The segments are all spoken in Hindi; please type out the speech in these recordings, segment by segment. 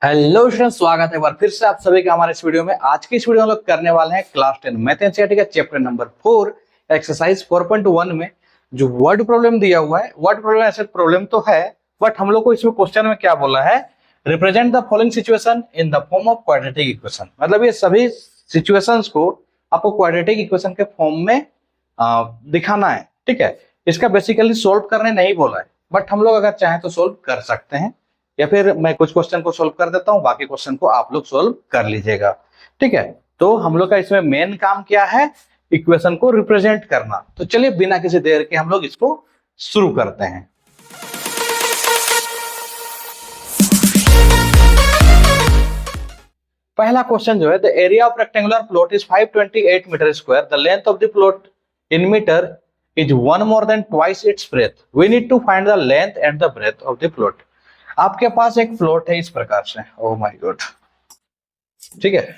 हेलो स्टूडेंट, स्वागत है एक बार फिर से आप सभी का हमारे इस वीडियो में। आज की इस वीडियो में हम लोग करने वाले हैं क्लास 10 मैथ एनसीईआरटी का चैप्टर नंबर 4 एक्सरसाइज 4.1 में जो वर्ड प्रॉब्लम दिया हुआ है। वर्ड प्रॉब्लम ऐसे प्रॉब्लम तो है, बट हम लोग को इसमें क्वेश्चन में क्या बोला है, represent the following situation in the form of quadratic equation. मतलब ये सभी सिचुएशंस को आपको क्वाड्रेटिक इक्वेशन के फॉर्म में दिखाना है। ठीक है, इसका बेसिकली सोल्व करने नहीं बोला है, बट हम लोग अगर चाहें तो सोल्व कर सकते हैं, या फिर मैं कुछ क्वेश्चन को सोल्व कर देता हूं, बाकी क्वेश्चन को आप लोग सोल्व कर लीजिएगा। ठीक है, तो हम लोग का इसमें मेन काम क्या है, इक्वेशन को रिप्रेजेंट करना। तो चलिए बिना किसी देर के हम लोग इसको शुरू करते हैं। पहला क्वेश्चन जो है, the area of rectangular plot is 528 metre square, the length of the plot in metre is 1 more than twice its breadth, we need to find the length and the breadth of the plot। आपके पास एक प्लॉट है इस प्रकार से, ओह माय गॉड। ठीक है,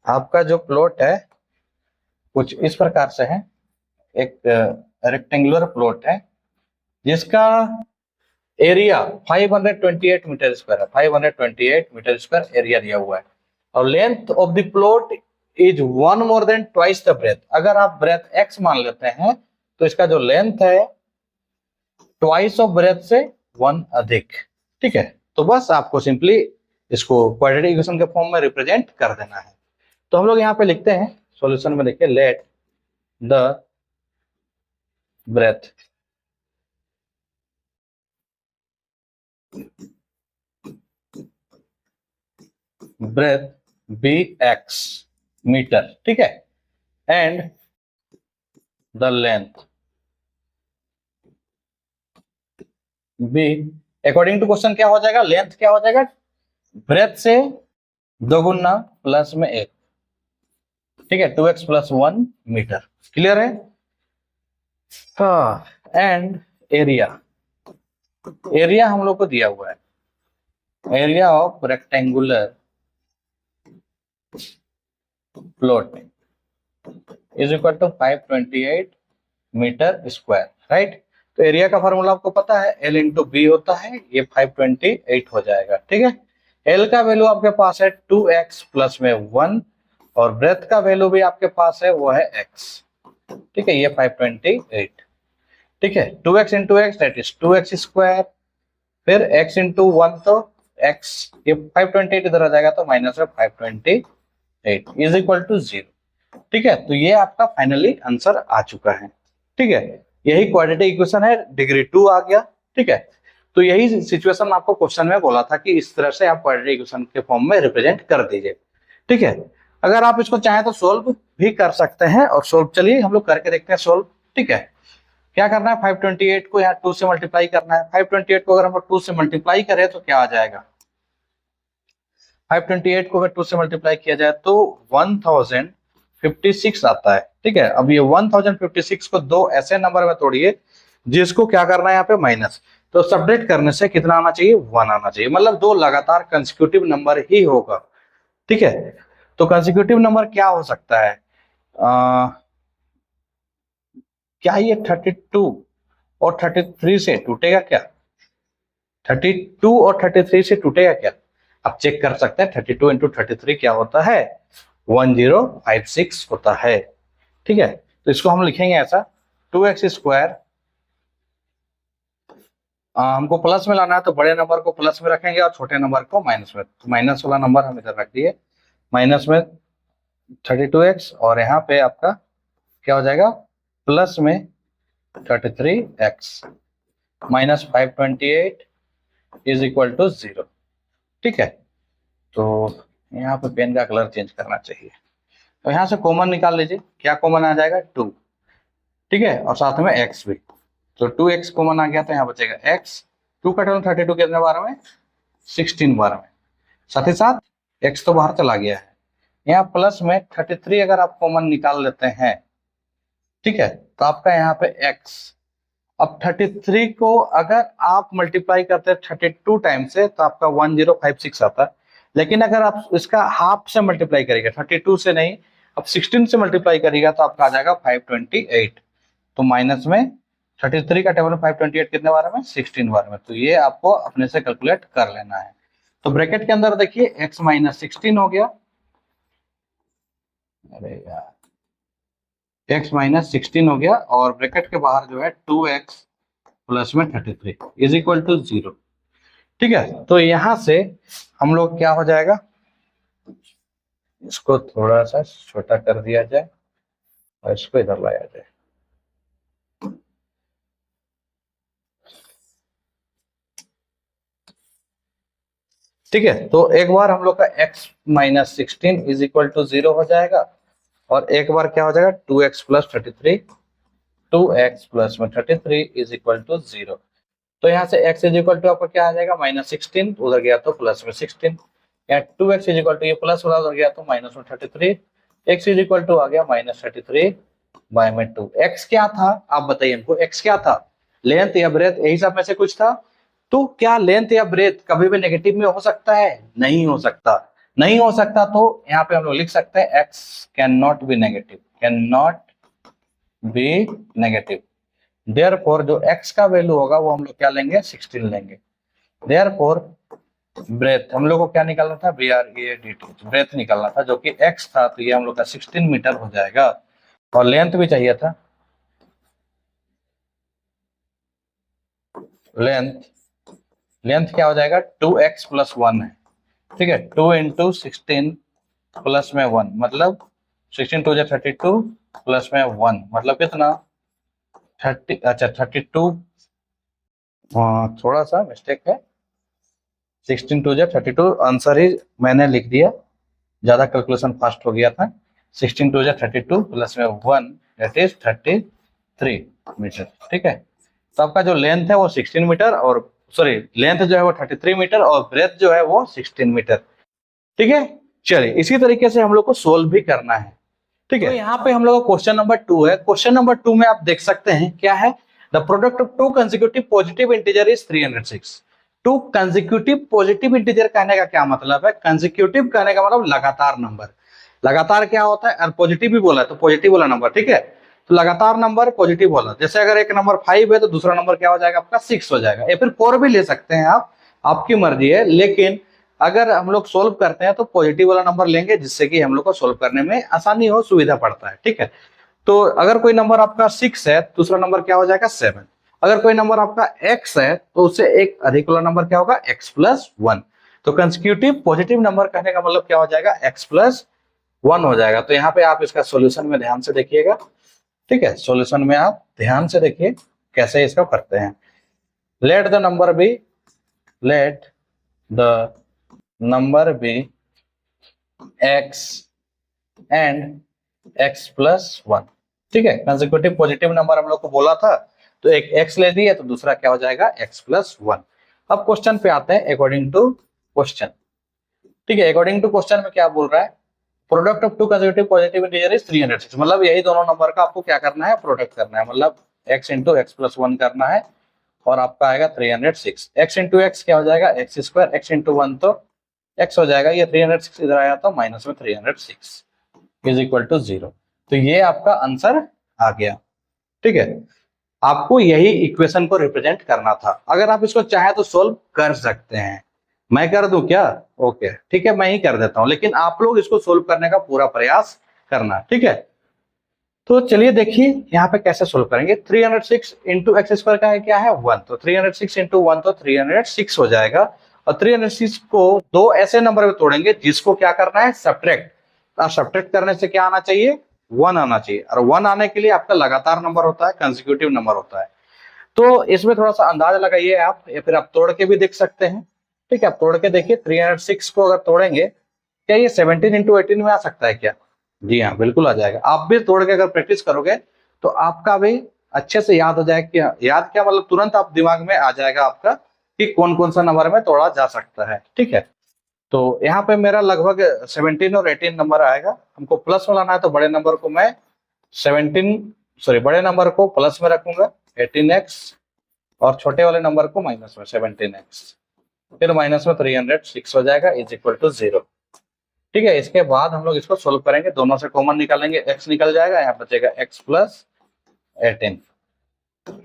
आपका जो प्लॉट है कुछ इस प्रकार से है, एक रेक्टेंगुलर प्लॉट है जिसका एरिया 528 मीटर स्क्वायर है। 528 मीटर स्क्वायर एरिया दिया हुआ है और length of the plot is 1 more than twice the breadth। अगर आप ब्रेथ x मान लेते हैं तो इसका जो लेंथ है ट्वाइस ऑफ ब्रेथ से 1 अधिक। ठीक है, तो बस आपको सिंपली इसको क्वाड्रेटिक इक्वेशन के फॉर्म में रिप्रेजेंट कर देना है। तो हम लोग यहाँ पे लिखते हैं सॉल्यूशन में, देखिए let the breadth be x metre. ठीक है, and the length be, according to question क्या हो जाएगा, लेंथ क्या हो जाएगा, ब्रेथ से 2 गुना प्लस में 1। ठीक है, 2x + 1 मीटर। क्लियर है। हाँ, एंड एरिया, एरिया हम लोग को दिया हुआ है, area of rectangular plot is equal to 528 metre square. Right, तो एरिया का फॉर्मूला आपको पता है, L इंटू बी होता है, ये 528 हो जाएगा। ठीक है, L का वैल्यू आपके पास है 2x + में 1 और ब्रेथ का वैल्यू भी आपके पास है, वो है x। ठीक है, ये 528। ठीक है, 2x into x that is 2x square, फिर x इंटू 1 तो x, ये 528 इधर आ जाएगा तो माइनस में 528 इज इक्वल टू 0। ठीक है, तो ये आपका फाइनली आंसर आ चुका है। ठीक है, यही क्वाड्रेटिक इक्वेशन है, डिग्री 2 आ गया। ठीक है, तो यही सिचुएशन आपको क्वेश्चन में बोला था कि इस तरह से आप क्वाड्रेटिक इक्वेशन के फॉर्म में रिप्रेजेंट कर दीजिए। ठीक है, अगर आप इसको चाहें तो सोल्व भी कर सकते हैं, और सोल्व चलिए हम लोग करके देखते हैं सोल्व। ठीक है, क्या करना है, 528 को यहाँ 2 से मल्टीप्लाई करना है। 528 को अगर हम लोग 2 से मल्टीप्लाई करें तो क्या आ जाएगा, 528 को अगर 2 से मल्टीप्लाई किया जाए तो 1056 आता है। ठीक है, अब ये 1056 को 2 ऐसे नंबर में तोड़िए जिसको क्या करना है यहाँ पे माइनस, तो सब्ट्रैक्ट करने से कितना आना चाहिए, 1 आना चाहिए। मतलब 2 लगातार कंसेक्यूटिव नंबर ही होगा। ठीक है, तो कंसेक्यूटिव नंबर क्या हो सकता है, क्या ये 32 और 33 से टूटेगा क्या, 32 और 33 से टूटेगा क्या, आप चेक कर सकते हैं। 32 इंटू 33 क्या होता है, 1056 होता है। ठीक है, तो इसको हम लिखेंगे ऐसा, 2x स्क्वायर, हमको प्लस में लाना है तो बड़े नंबर को प्लस में रखेंगे और छोटे नंबर को माइनस में, तो माइनस वाला नंबर हम इधर रख दिए, माइनस में 32x और यहाँ पे आपका क्या हो जाएगा, प्लस में 33x minus 528 is equal to 0। ठीक है, तो यहाँ पे पेन का कलर चेंज करना चाहिए, तो यहाँ से कॉमन निकाल लीजिए, क्या कॉमन आ जाएगा, 2। ठीक है, और साथ में x भी, तो 2x कॉमन आ गया तो यहाँ बचेगा x, 2 का 32 कितने बार में, 16 बार में, साथ ही साथ x तो बाहर चला गया है। यहाँ प्लस में 33 अगर आप कॉमन निकाल लेते हैं, ठीक है, तो आपका यहाँ पे x, अब 33 को अगर आप मल्टीप्लाई करते हैं 32 टाइम से तो आपका 1056 आता है, लेकिन अगर आप इसका हाफ से मल्टीप्लाई करेंगे, 32 से नहीं, अब 16 से मल्टीप्लाई करेगा तो आपका आ जाएगा 528, तो माइनस में 33 का टेबल में 528 कितने बार में, 16 बार में, तो ये आपको अपने से कैलकुलेट कर लेना है। तो ब्रैकेट के अंदर देखिए x माइनस 16 हो गया, अरे यार x माइनस 16 हो गया, और ब्रैकेट के बाहर जो है 2x प्लस में 33 इज इक्वल टू 0। ठीक है, तो यहां से हम लोग क्या हो जाएगा, इसको थोड़ा सा छोटा कर दिया जाए और इसको इधर लाया जाए। ठीक है, तो एक बार हम लोग का x minus 16 is equal to 0 हो जाएगा, और एक बार क्या हो जाएगा 2x प्लस 33, 2x प्लस में 33 इज इक्वल टू 0। तो यहाँ से x इज इक्वल टू आपका क्या आ जाएगा माइनस 16, उधर गया तो प्लस में 16, या 2x इज इक्वल टू ये प्लस वाला उधर गया तो माइनस में 33, x इज इक्वल टू आ गया माइनस 33 बाय में 2। x क्या था आप बताइए हमको, x क्या था, लेंथ या ब्रेथ, यही सब में से कुछ था। तो क्या लेंथ या ब्रेथ कभी भी नेगेटिव में हो सकता है? नहीं हो सकता, नहीं हो सकता। तो यहाँ पे हम लोग लिख सकते हैं x can not be negative, can not be negative. Therefore जो x का वैल्यू होगा वो हम लोग क्या लेंगे 16 लेंगे। देयरफॉर ब्रेथ हम लोग को क्या निकालना था, BREADT ब्रेथ निकालना था, जो कि x था, तो ये हम लोग का 16 मीटर हो जाएगा। और लेंथ भी चाहिए था, लेंथ क्या हो जाएगा 2x प्लस 1 है। ठीक है, 2 इंटू 16 प्लस में 1 मतलब 16 टू 32 प्लस में 1 मतलब कितना 30, अच्छा 32, थोड़ा सा मिस्टेक है, 16 टू 32 आंसर ही मैंने लिख दिया, ज्यादा कैलकुलेशन फास्ट हो गया था। 16 टू 32 प्लस में 1 दैट इज 33 मीटर। ठीक है, तो आपका जो लेंथ है वो 16 मीटर, और सॉरी लेंथ जो है वो 33 मीटर, और ब्रेथ जो है वो 16 मीटर। ठीक है, चलिए इसी तरीके से हम लोग को सोल्व भी करना है। ठीक है, तो यहाँ पे हम लोग का क्वेश्चन नंबर 2 है। क्वेश्चन नंबर 2 में आप देख सकते हैं क्या है, the product of to consecutive positive integer is 306। To consecutive positive integer कहने का क्या मतलब है, कंसेक्यूटिव कहने का मतलब लगातार नंबर। लगातार क्या होता है, और पॉजिटिव भी बोला है तो पॉजिटिव वाला नंबर। ठीक है, तो लगातार नंबर पॉजिटिव वाला, जैसे अगर एक नंबर 5 है तो दूसरा नंबर क्या हो जाएगा आपका 6 हो जाएगा, या फिर 4 भी ले सकते हैं आप, आपकी मर्जी है। लेकिन अगर हम लोग सोल्व करते हैं तो पॉजिटिव वाला नंबर लेंगे, जिससे कि हम लोग को सोल्व करने में आसानी हो, सुविधा पड़ता है। ठीक है, तो अगर कोई नंबर आपका 6 है, दूसरा नंबर क्या हो जाएगा 7। अगर कोई नंबर आपका x है तो उससे एक अधिक वाला नंबर क्या होगा x प्लस 1। तो कंसेक्यूटिव पॉजिटिव नंबर कहने का मतलब क्या हो जाएगा x प्लस 1 हो जाएगा। तो यहाँ पे आप इसका सॉल्यूशन में ध्यान से देखिएगा। ठीक है, सॉल्यूशन में आप ध्यान से देखिए कैसे इसका करते हैं। Let the number be, let the number be x and x plus 1। ठीक है, कंसेक्यूटिव पॉजिटिव नंबर हम लोग को बोला था, तो एक x ले दिए तो दूसरा क्या हो जाएगा x प्लस 1। अब क्वेश्चन पे आते हैं अकॉर्डिंग टू क्वेश्चन। ठीक है, अकॉर्डिंग टू क्वेश्चन में क्या बोल रहा है, product of to consecutive positive integer is 306। मतलब यही दोनों नंबर का आपको क्या करना है, प्रोडक्ट करना है, मतलब x इंटू एक्स प्लस 1 करना है, और आपका आएगा 306। x इंटू एक्स क्या हो जाएगा एक्स स्क्वायर, x इंटू 1 तो x हो जाएगा, ये 306 इधर आया तो माइनस में 306 इज इक्वल टू 0। तो ये आपका आंसर आ गया। ठीक है, आपको यही इक्वेशन को रिप्रेजेंट करना था। अगर आप इसको चाहे तो सोल्व कर सकते हैं, मैं कर दूं क्या? ओके ठीक है, मैं ही कर देता हूं, लेकिन आप लोग इसको सोल्व करने का पूरा प्रयास करना। ठीक है, तो चलिए देखिए यहाँ पे कैसे सोल्व करेंगे। 306 इंटू एक्स स्क्वायर का है क्या है 1, तो 306 इंटू 1 तो 306 हो जाएगा। और 306 को दो ऐसे नंबर में तोड़ेंगे जिसको क्या करना है, सब्ट्रैक्ट। सब्ट्रैक्ट करने से क्या आना चाहिए, 1 आना चाहिए, और 1 आने के लिए आपका लगातार नंबर होता है, कंसेक्यूटिव नंबर होता है। तो इसमें थोड़ा सा अंदाजा लगाइए आप, या फिर आप तोड़ के भी देख सकते हैं। ठीक है, आप तोड़ के देखिए। 306 को अगर तोड़ेंगे, क्या ये 17 इंटू 18 में आ सकता है क्या? जी हाँ, बिल्कुल आ जाएगा। आप भी तोड़ के अगर प्रैक्टिस करोगे तो आपका भी अच्छे से याद हो जाएगा। क्या याद, क्या मतलब तुरंत आप दिमाग में आ जाएगा आपका कि कौन कौन सा नंबर में तोड़ा जा सकता है। ठीक है, तो यहाँ पे मेरा लगभग 17 और 18 नंबर आएगा। हमको प्लस में लाना है तो बड़े नंबर को मैं 17 सॉरी बड़े नंबर को प्लस में रखूंगा 18x, और छोटे वाले नंबर को माइनस में 17x, फिर माइनस में 306 हो जाएगा इज इक्वल टू 0। ठीक है, इसके बाद हम लोग इसको सोल्व करेंगे, दोनों से कॉमन निकालेंगे, x निकल जाएगा, यहाँ बचेगा x प्लस 18,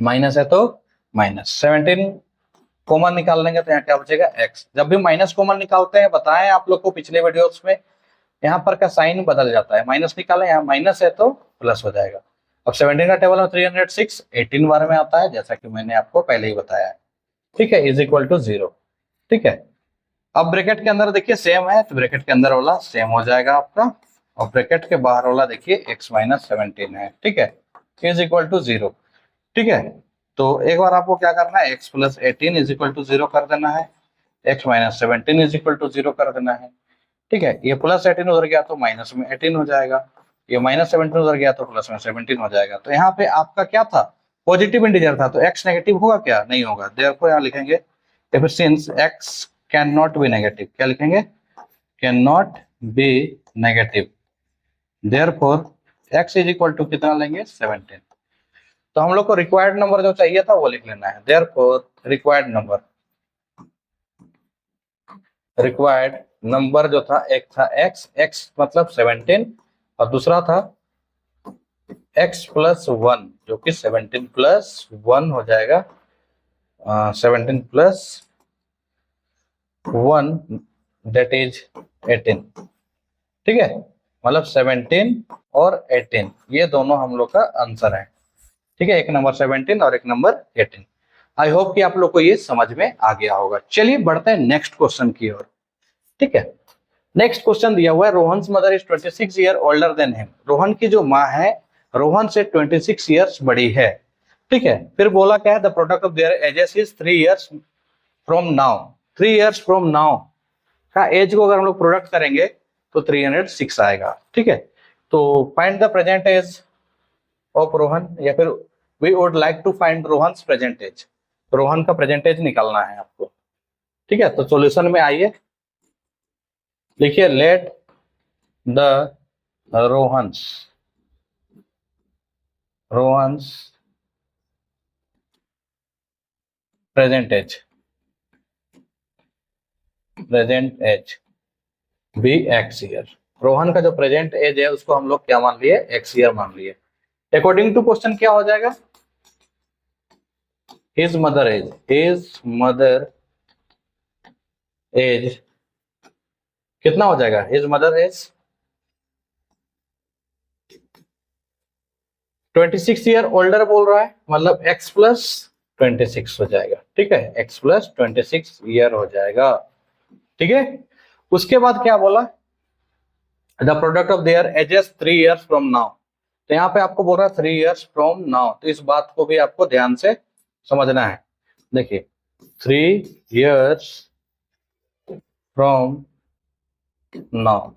माइनस है तो माइनस 17 कॉमन निकाल लेंगे तो यहाँ क्या बचेगा x। जब भी माइनस कॉमन निकालते हैं, बताएं आप लोग को पिछले वीडियोस में, यहाँ पर का साइन बदल जाता है, माइनस निकालें, यहाँ माइनस है तो प्लस हो जाएगा। अब 17 का टेबल में 306 18 बार में आता है, जैसा कि मैंने आपको पहले ही बताया है, ठीक है, इज इक्वल टू 0, ठीक है। अब ब्रैकेट के अंदर देखिए सेम है, तो ब्रैकेट के अंदर वाला सेम हो जाएगा आपका, और ब्रैकेट के बाहर वाला देखिए x माइनस 17 है, ठीक है, इज इक्वल टू 0, ठीक है। तो एक बार आपको क्या करना है, x plus 18 is equal to 0 कर देना है, x minus 17 is equal to 0 कर देना है, ठीक है। ये प्लस 18 उधर गया तो माइनस में 18 हो जाएगा, ये माइनस 17 उधर गया तो प्लस में 17 हो जाएगा। तो यहाँ पे आपका क्या था, पॉजिटिव इंटीजर था, तो x नेगेटिव होगा क्या, नहीं होगा, देयरफॉर यहाँ लिखेंगे if since x can not be negative, क्या लिखेंगे, can not be negative, therefore x is equal to कितना लेंगे 17। तो हम लोग को रिक्वायर्ड नंबर जो चाहिए था वो लिख लेना है, देयरफॉर रिक्वायर्ड नंबर जो था, एक था x मतलब 17 और दूसरा था x प्लस 1 जो कि 17 प्लस 1 हो जाएगा, 17 प्लस 1 दैट इज 18, ठीक है, मतलब 17 और 18 ये दोनों हम लोग का आंसर है, ठीक है, एक नंबर 17 और एक नंबर 18। आई होप कि आप लोग को ये समझ में आ गया होगा। चलिए बढ़ते हैं नेक्स्ट क्वेश्चन की ओर, ठीक है। नेक्स्ट क्वेश्चन दिया हुआ है, Rohan mother is 26 year older than him, Rohan की जो माँ है रोहन से 26 ईयर्स बड़ी है, ठीक है। फिर बोला क्या है, the product of their edges is 3 years from now, 3 years from now का एज को अगर हम लोग प्रोडक्ट करेंगे तो 306 आएगा, ठीक है। तो find the present age of Rohan, या फिर we would like to find Rohan's present age, Rohan का प्रेजेंट एज निकालना है आपको, ठीक है। तो सॉल्यूशन में आइए, लिखिए let the Rohan's present age be x year, Rohan का जो प्रेजेंट एज है उसको हम लोग क्या मान लिए, एक्स ईयर मान लिए। अकॉर्डिंग टू क्वेश्चन क्या हो जाएगा, हिज मदर एज कितना हो जाएगा, his mother age 26 year older बोल रहा है, मतलब x प्लस 26 हो जाएगा, ठीक है, x प्लस 26 ईयर हो जाएगा, ठीक है। उसके बाद क्या बोला, the product of their edges 3 years from now, तो यहाँ पे आपको बोल रहा है 3 ईयर्स फ्रॉम नाउ, तो इस बात को भी आपको ध्यान से समझना है। देखिए 3 ईयर्स फ्रॉम नाउ,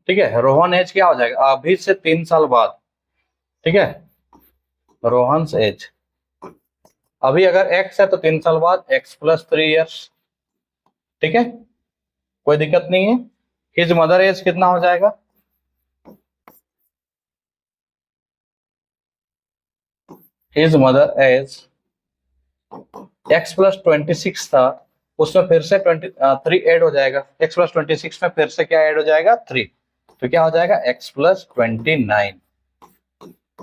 ठीक है, रोहन एज क्या हो जाएगा, अभी से 3 साल बाद, ठीक है, रोहन्स एज अभी अगर x है तो 3 साल बाद x प्लस 3 ईयर्स, ठीक है, कोई दिक्कत नहीं है। हिज मदर एज कितना हो जाएगा, his mother age x plus 26 था, उसमें फिर से 3 ऐड हो जाएगा, x प्लस 26 में फिर से क्या ऐड हो जाएगा 3, तो क्या हो जाएगा x प्लस 29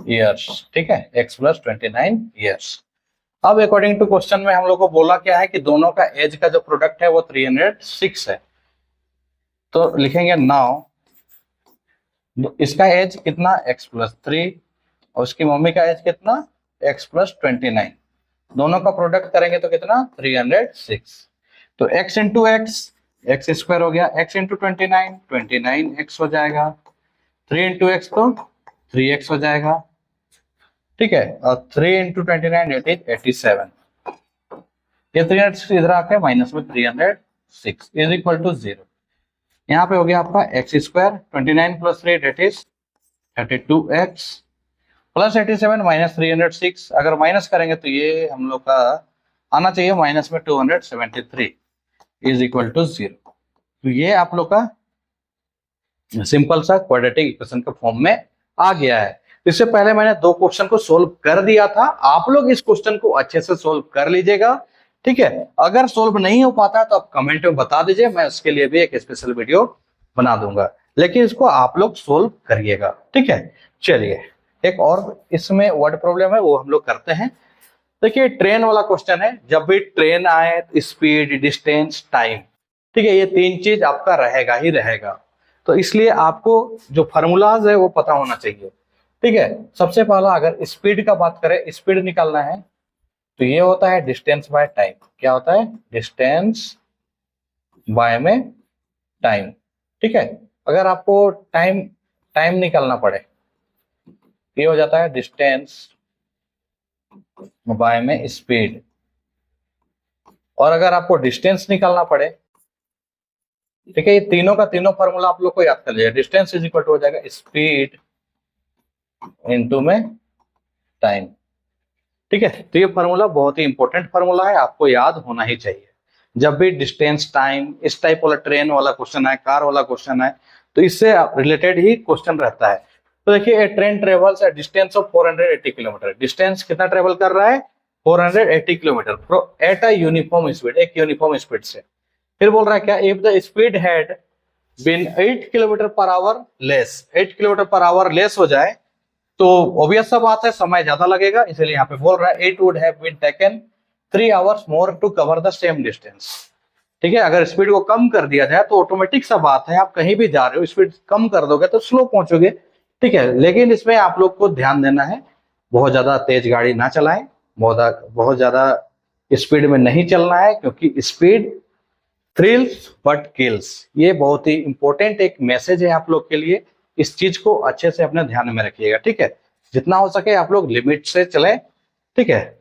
ईयर्स, ठीक है, x प्लस 29 ईयर्स। अब अकॉर्डिंग टू क्वेश्चन में हम लोग को बोला क्या है कि दोनों का एज का जो प्रोडक्ट है वो 306 है, तो लिखेंगे नाउ इसका एज कितना x प्लस 3 और उसकी मम्मी का एज कितना x प्लस 29, दोनों का प्रोडक्ट करेंगे तो कितना 306, तो x इंटू एक्स स्क्वायर हो गया, x इंटू 29 x हो जाएगा, 3 इंटू एक्स तो 3x हो जाएगा, ठीक है, और 3 इंटू 29 इट इज 87, ये 306 इधर आके माइनस में 306 इज इक्वल टू 0, यहाँ पे हो गया आपका एक्स स्क्वायर 29 प्लस 3 that is 32x plus 87 minus 306, अगर माइनस करेंगे तो ये हम लोग का आना चाहिए माइनस में 273 इज इक्वल टू 0। तो ये आप लोग का सिंपल सा क्वाड्रेटिक इक्वेशन के फॉर्म में आ गया है। इससे पहले मैंने 2 क्वेश्चन को सोल्व कर दिया था, आप लोग इस क्वेश्चन को अच्छे से सोल्व कर लीजिएगा, ठीक है। अगर सोल्व नहीं हो पाता तो आप कमेंट में बता दीजिए, मैं उसके लिए भी एक स्पेशल वीडियो बना दूंगा, लेकिन इसको आप लोग सोल्व करिएगा, ठीक है। चलिए एक और इसमें वर्ड प्रॉब्लम है वो हम लोग करते हैं। देखिए ट्रेन वाला क्वेश्चन है, जब भी ट्रेन आए स्पीड, डिस्टेंस, टाइम, ठीक है, ये तीन चीज आपका रहेगा ही रहेगा। तो इसलिए आपको जो फॉर्मूलाज है वो पता होना चाहिए। ठीक है, सबसे पहला अगर स्पीड का बात करें, स्पीड निकालना है तो ये होता है डिस्टेंस बाय टाइम। क्या होता है? डिस्टेंस बाय में टाइम। ठीक है, अगर आपको टाइम टाइम निकालना पड़े ये हो जाता है डिस्टेंस बाय में स्पीड। और अगर आपको डिस्टेंस निकालना पड़े, ठीक है, ये तीनों का तीनों फॉर्मूला आप लोग को याद कर लीजिए। डिस्टेंस इज इक्वल टू हो जाएगा स्पीड इनटू में टाइम। ठीक है, तो ये फॉर्मूला बहुत ही इंपॉर्टेंट फॉर्मूला है, आपको याद होना ही चाहिए। जब भी डिस्टेंस, टाइम, इस टाइप वाला ट्रेन वाला क्वेश्चन है, कार वाला क्वेश्चन है, तो इससे रिलेटेड ही क्वेश्चन रहता है। तो देखिए train travels at distance of 480 kilometre. Distance कितना ट्रेवल कर रहा है? 480 kilometre at a uniform speed, एक यूनिफॉर्म स्पीड से। फिर बोल रहा है क्या? If the speed had been 8 kilometre per hour less, 8 kilometre per hour less हो जाए तो ऑब्वियस सा बात है समय ज्यादा लगेगा, इसलिए यहाँ पे बोल रहा है it would have been taken 3 hours more to cover the same distance. ठीक है, अगर स्पीड को कम कर दिया जाए तो ऑटोमेटिक सा बात है, आप कहीं भी जा रहे हो स्पीड कम कर दोगे तो स्लो पहुंचोगे। ठीक है, लेकिन इसमें आप लोग को ध्यान देना है, बहुत ज्यादा तेज गाड़ी ना चलाएं, बहुत ज्यादा स्पीड में नहीं चलना है, क्योंकि स्पीड थ्रिल्स बट किल्स, ये बहुत ही इंपॉर्टेंट एक मैसेज है आप लोग के लिए। इस चीज को अच्छे से अपने ध्यान में रखिएगा। ठीक है, जितना हो सके आप लोग लिमिट से चलें। ठीक है,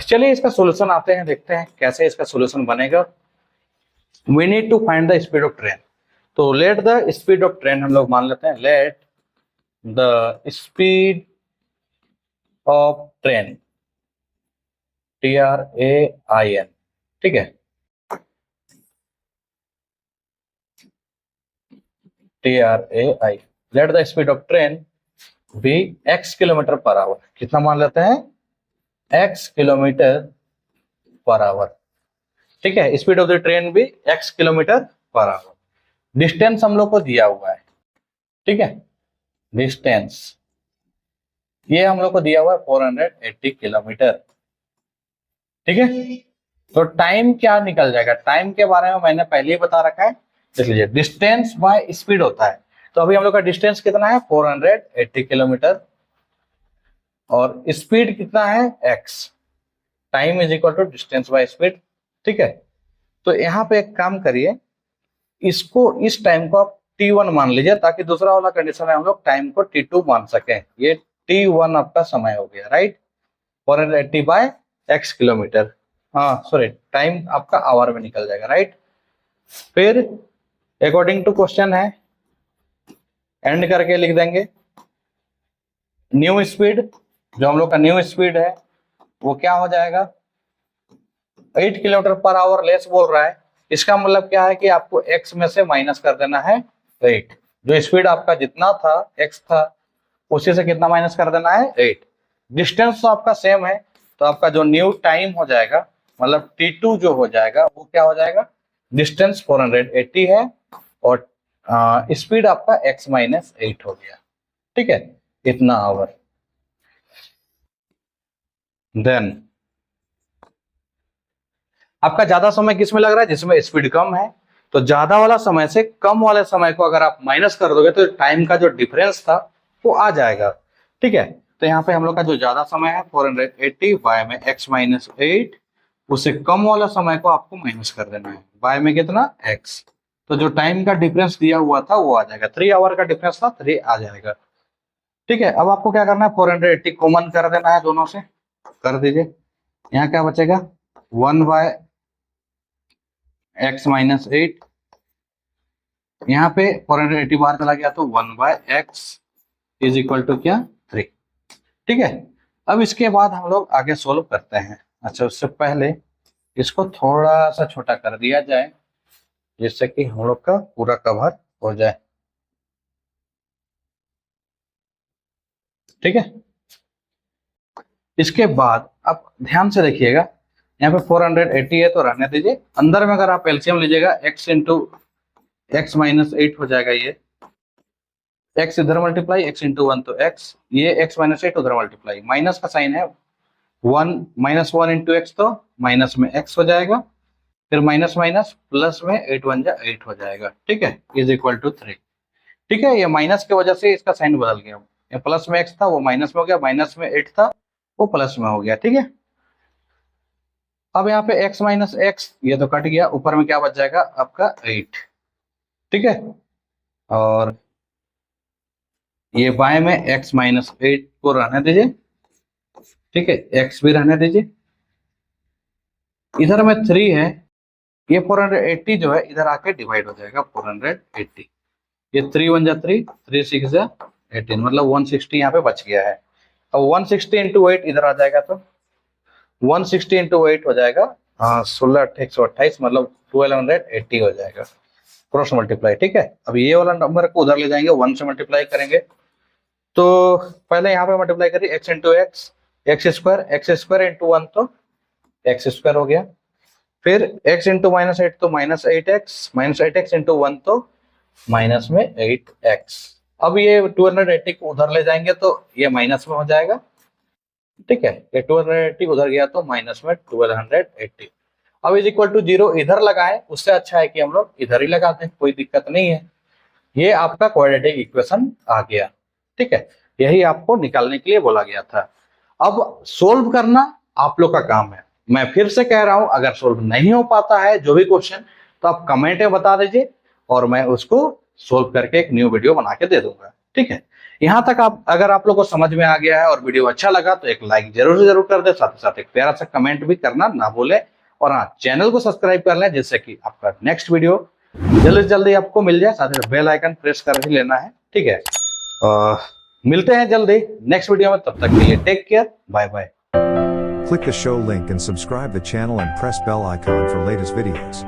चलिए इसका सॉल्यूशन आते हैं, देखते हैं कैसे इसका सॉल्यूशन बनेगा। We need to find the speed of train. तो let the speed of train हम लोग मान लेते हैं, let the speed of train, TRAIN। ठीक है, TRAI, let the speed of train be x kilometre per hour. कितना मान लेते हैं? x kilometre per hour. ठीक है, स्पीड ऑफ द ट्रेन भी x kilometre per hour. Distance हम लोग को दिया हुआ है। ठीक है, डिस्टेंस ये हम लोग को दिया हुआ है 480 किलोमीटर। ठीक है, तो टाइम क्या निकल जाएगा? टाइम के बारे में मैंने पहले ही बता रखा है, देख लीजिए। डिस्टेंस बाय स्पीड होता है, तो अभी हम लोग का डिस्टेंस कितना है? 480 किलोमीटर, और स्पीड कितना है? x। Time is equal to distance by speed. ठीक है, तो यहाँ पे एक काम करिए, इसको इस टाइम को आप t1 मान लीजिए, ताकि दूसरा वाला कंडीशन में हम लोग टाइम को t2 मान सकें। ये t1 आपका समय हो गया, राइट? 480 बाय x किलोमीटर, हाँ सॉरी, टाइम आपका आवर में निकल जाएगा, राइट? फिर अकॉर्डिंग टू क्वेश्चन है, एंड करके लिख देंगे न्यू स्पीड। जो हम लोग का न्यू स्पीड है वो क्या हो जाएगा? 8 किलोमीटर पर आवर लेस बोल रहा है, इसका मतलब क्या है कि आपको x में से माइनस कर देना है 8। जो स्पीड आपका जितना था x था, उसी से कितना माइनस कर देना है? 8। डिस्टेंस तो आपका सेम है, तो आपका जो न्यू टाइम हो जाएगा, मतलब t2 जो हो जाएगा वो क्या हो जाएगा? डिस्टेंस 480 है, और स्पीड आपका x माइनस 8 हो गया। ठीक है, इतना आवर। देन आपका ज्यादा समय किस में लग रहा है? जिसमें स्पीड कम है। तो ज्यादा वाला समय से कम वाले समय को अगर आप माइनस कर दोगे तो टाइम का जो डिफरेंस था वो आ जाएगा। ठीक है, तो यहाँ पे हम लोग का जो ज्यादा समय है 480 बाय में x माइनस 8, उससे कम वाला समय को आपको माइनस कर देना है, बाय में कितना? x। तो जो टाइम का डिफरेंस दिया हुआ था वो आ जाएगा, 3 आवर का डिफरेंस था, 3 आ जाएगा। ठीक है, अब आपको क्या करना है? 480 कॉमन कर देना है, दोनों से कर दीजिए। यहाँ क्या बचेगा? 1 बाय x माइनस 8, यहाँ पे 480 बाहर चला गया तो 1 by x is equal to क्या? 3। ठीक है, अब इसके बाद हम लोग आगे सोल्व करते हैं। अच्छा, उससे पहले इसको थोड़ा सा छोटा कर दिया जाए, जिससे कि हम लोग का पूरा कवर हो जाए। ठीक है, इसके बाद आप ध्यान से देखिएगा, यहाँ पे 480 है तो रहने दीजिए। अंदर में अगर आप एलसीएम लीजिएगा, x इंटू एक्स माइनस 8 हो जाएगा। ये x इधर मल्टीप्लाई, x इंटू 1 तो x, ये x माइनस 8 उधर मल्टीप्लाई, माइनस का साइन है 1 इंटू एक्स तो माइनस में एक्स हो जाएगा, फिर माइनस माइनस प्लस में 8 1 जा 8 हो जाएगा, ठीक है, इज इक्वल टू 3। ठीक है, ये माइनस की वजह से इसका साइन बदल गया, ये प्लस में एक्स था वो माइनस में हो गया, माइनस में 8 था वो प्लस में हो गया, ठीक है। अब यहाँ पे x माइनस एक्स ये तो कट गया, ऊपर में क्या बच जाएगा आपका 8, ठीक है। और ये बाएं में x माइनस 8 को रहने दीजिए, ठीक है, x भी रहने दीजिए। इधर में 3 है, ये 480 जो है इधर आके डिवाइड हो जाएगा 480, ये 3 1 जा 3, 3 6 जा 18, मतलब 160 यहाँ पे बच गया है। अब 160 इंटू 8 इधर आ जाएगा तो 160 इंटू 8 हो जाएगा 16 128, मतलब 1280 हो जाएगा क्रॉस मल्टीप्लाई, ठीक है। अब ये वाला नंबर को उधर ले जाएंगे, 1 से मल्टीप्लाई करेंगे, तो पहले यहाँ पे मल्टीप्लाई करिए x into x, x square into 1 तो एक्स स्क्वायर हो गया, फिर x इंटू माइनस 8 तो माइनस 8x इंटू 1 तो माइनस में 8x। अब ये 280 को उधर ले जाएंगे तो ये माइनस में हो जाएगा, ठीक है, ये 280 उधर गया तो माइनस में 1280। अब इज इक्वल टू 0 इधर लगाएं, उससे अच्छा है कि हम लोग इधर ही लगा दें, कोई दिक्कत नहीं है। ये आपका क्वाड्रेटिक इक्वेशन आ गया, ठीक है, यही आपको निकालने के लिए बोला गया था। अब सोल्व करना आप लोग का काम है। मैं फिर से कह रहा हूं, अगर सोल्व नहीं हो पाता है जो भी क्वेश्चन तो आप कमेंट में बता दीजिए और मैं उसको सोल्व करके एक न्यू वीडियो बना के दे दूंगा, ठीक है। यहां तक आप अगर आप लोग को समझ में आ गया है और वीडियो अच्छा लगा तो एक लाइक जरूर से जरूर कर दे, साथ ही साथ एक प्यारा सा कमेंट भी करना ना भूले, और हाँ चैनल को सब्सक्राइब कर लें जिससे कि आपका नेक्स्ट वीडियो जल्दी से जल्दी आपको मिल जाए, साथ ही बेल आइकन प्रेस कर ही लेना है, ठीक है। मिलते हैं जल्दी नेक्स्ट वीडियो में, तब तक के लिए take care, bye bye. Click the show link and subscribe the channel and press bell icon for latest videos.